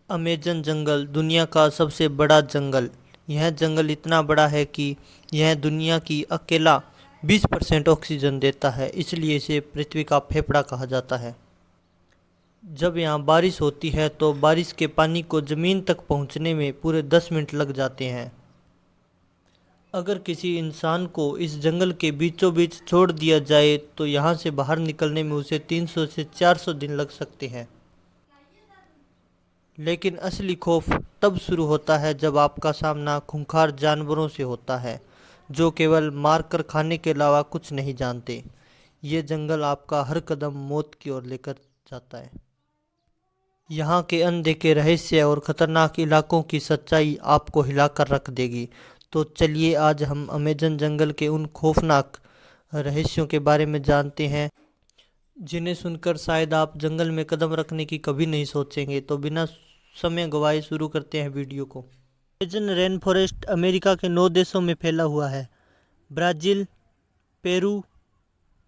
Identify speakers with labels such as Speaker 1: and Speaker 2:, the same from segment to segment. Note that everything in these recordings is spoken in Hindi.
Speaker 1: अमेज़न जंगल दुनिया का सबसे बड़ा जंगल। यह जंगल इतना बड़ा है कि यह दुनिया की अकेला 20% ऑक्सीजन देता है, इसलिए इसे पृथ्वी का फेफड़ा कहा जाता है। जब यहाँ बारिश होती है तो बारिश के पानी को ज़मीन तक पहुँचने में पूरे 10 मिनट लग जाते हैं। अगर किसी इंसान को इस जंगल के बीचों बीच छोड़ दिया जाए तो यहाँ से बाहर निकलने में उसे 300 से 400 दिन लग सकते हैं। लेकिन असली खौफ तब शुरू होता है जब आपका सामना खूंखार जानवरों से होता है, जो केवल मारकर खाने के अलावा कुछ नहीं जानते। ये जंगल आपका हर कदम मौत की ओर लेकर जाता है। यहाँ के अनदेखे रहस्य और खतरनाक इलाकों की सच्चाई आपको हिलाकर रख देगी। तो चलिए आज हम अमेज़न जंगल के उन खौफनाक रहस्यों के बारे में जानते हैं, जिन्हें सुनकर शायद आप जंगल में कदम रखने की कभी नहीं सोचेंगे। तो बिना समय गवाए शुरू करते हैं वीडियो को। अमेज़न रेन फॉरेस्ट अमेरिका के 9 देशों में फैला हुआ है: Brazil, Peru,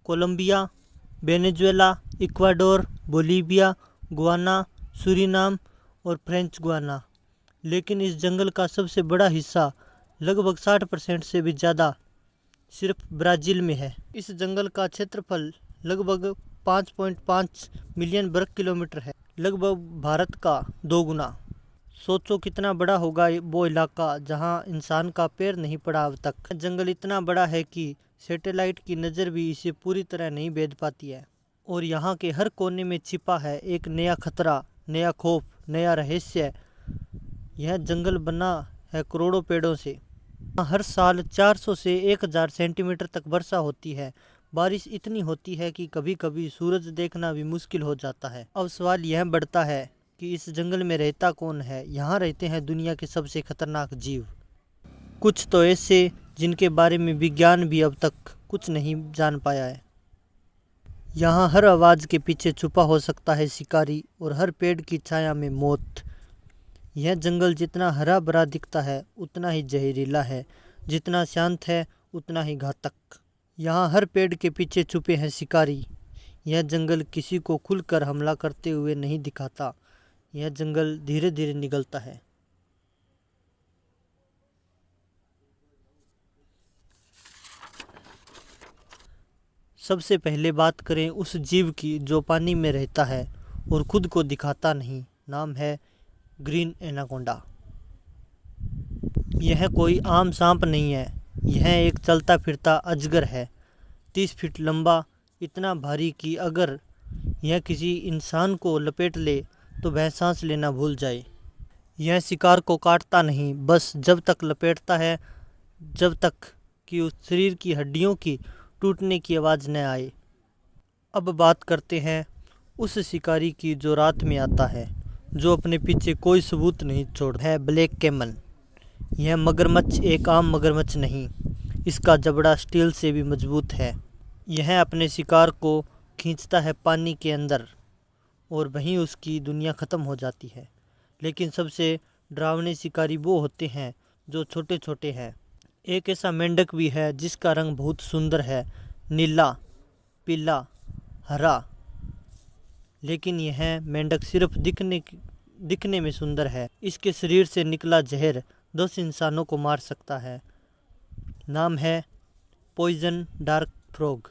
Speaker 1: Colombia, Venezuela, Ecuador, Bolivia, Guyana, Suriname और फ्रेंच गुयाना। लेकिन इस जंगल का सबसे बड़ा हिस्सा, लगभग 60% से भी ज़्यादा, सिर्फ ब्राज़ील में है। इस जंगल का क्षेत्रफल लगभग 5.5 मिलियन वर्ग किलोमीटर है, लगभग भारत का 2 गुना। सोचो कितना बड़ा होगा वो इलाका जहां इंसान का पैर नहीं पड़ा अब तक। जंगल इतना बड़ा है कि सैटेलाइट की नज़र भी इसे पूरी तरह नहीं भेद पाती है। और यहाँ के हर कोने में छिपा है एक नया खतरा, नया खौफ, नया रहस्य। यह जंगल बना है करोड़ों पेड़ों से। हर साल 400 से 1000 सेंटीमीटर तक वर्षा होती है। बारिश इतनी होती है कि कभी कभी सूरज देखना भी मुश्किल हो जाता है। अब सवाल यह बढ़ता है कि इस जंगल में रहता कौन है। यहाँ रहते हैं दुनिया के सबसे खतरनाक जीव, कुछ तो ऐसे जिनके बारे में विज्ञान भी अब तक कुछ नहीं जान पाया है। यहाँ हर आवाज़ के पीछे छुपा हो सकता है शिकारी, और हर पेड़ की छाया में मौत। यह जंगल जितना हरा भरा दिखता है उतना ही जहरीला है, जितना शांत है उतना ही घातक। यहाँ हर पेड़ के पीछे छुपे हैं शिकारी। यह जंगल किसी को खुलकर हमला करते हुए नहीं दिखाता, यह जंगल धीरे धीरे निगलता है। सबसे पहले बात करें उस जीव की जो पानी में रहता है और खुद को दिखाता नहीं। नाम है ग्रीन एनाकोंडा। यह कोई आम सांप नहीं है, यह एक चलता फिरता अजगर है। 30 फीट लंबा, इतना भारी कि अगर यह किसी इंसान को लपेट ले तो वह सांस लेना भूल जाए। यह शिकार को काटता नहीं, बस जब तक लपेटता है जब तक कि उस शरीर की हड्डियों की टूटने की आवाज़ न आए। अब बात करते हैं उस शिकारी की जो रात में आता है, जो अपने पीछे कोई सबूत नहीं छोड़ता है। Black camel. यह मगरमच्छ एक आम मगरमच्छ नहीं, इसका जबड़ा स्टील से भी मजबूत है। यह अपने शिकार को खींचता है पानी के अंदर और वहीं उसकी दुनिया ख़त्म हो जाती है। लेकिन सबसे डरावने शिकारी वो होते हैं जो छोटे छोटे हैं। एक ऐसा मेंढक भी है जिसका रंग बहुत सुंदर है, नीला, पीला, हरा। लेकिन यह मेंढक सिर्फ दिखने में सुंदर है। इसके शरीर से निकला जहर 10 इंसानों को मार सकता है। नाम है पॉइजन डार्क फ्रॉग।